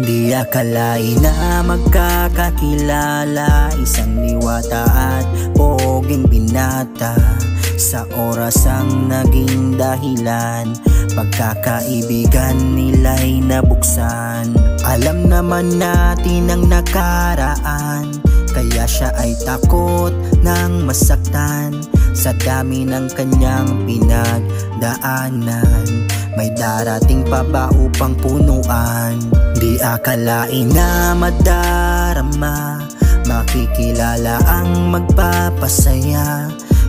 Di akalain na magkakakilala, isang liwata at poging binata. Sa oras ang naging dahilan, pagkakaibigan nila'y nabuksan. Alam naman natin ang nakaraan, kaya siya ay takot ng masaktan. Sa dami ng kanyang pinagdaanan, may darating pa ba upang punuan? Di akalain na madarama, makikilala ang magpapasaya.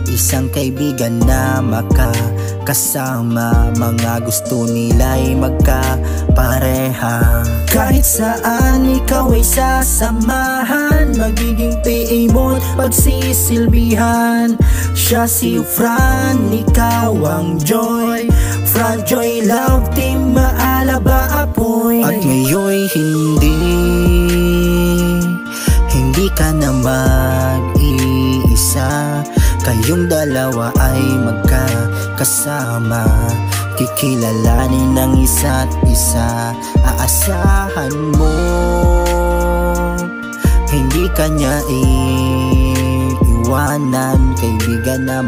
Isang kaibigan na makakasama, mga gusto nila'y magkapareha. Kahit saan ikaw ay sasamahan, magiging PA mo't pagsisilbihan. Siya si Fran, ikaw ang Joy. Fran Joy Love Team, maalaba apoy. At ngayon'y hindi ka na mag-iisa. Kayong dalawa ay magkakasama, kikilalanin ng isa't isa. Aasahan mo, hindi kanya iiwanan. Kaibigan na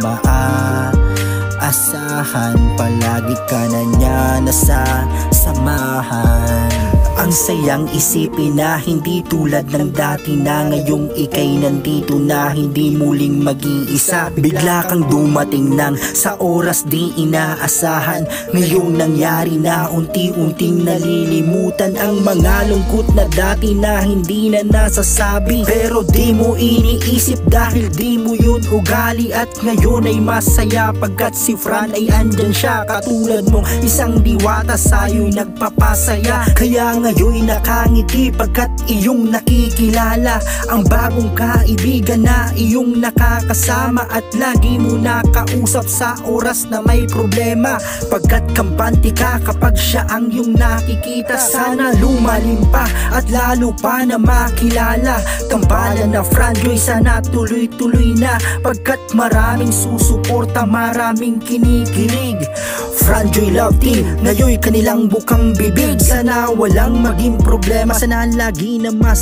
maaasahan, palagi ka na niya nasasamahan. Ang sayang isipin na hindi tulad ng dati na ngayong ika'y nandito na hindi muling mag-iisa. Bigla kang dumating nang sa oras di inaasahan. Ngayong nangyari na unti-unting nalilimutan ang mga lungkot na dati na hindi na nasasabi. Pero di mo iniisip dahil di mo yun ugali. At ngayon ay masaya pagkat si Fran ay andyan siya. Katulad mong isang diwata sa'yo'y nagpapasaya. Kaya ngayon'y nakangiti pagkat iyong nakikilala ang bagong kaibigan na iyong nakakasama. At lagi mo nakausap sa oras na may problema, pagkat kampante ka kapag siya ang iyong nakikita. Sana lumalim pa at lalo pa na makilala. Tambalan na Fran Joy, sana tuloy-tuloy na, pagkat maraming susuporta, maraming kinikilig. Fran Joy Love Team, ngayon'y kanilang bukang bibig. Sana walang maging problema, sana lagi na mas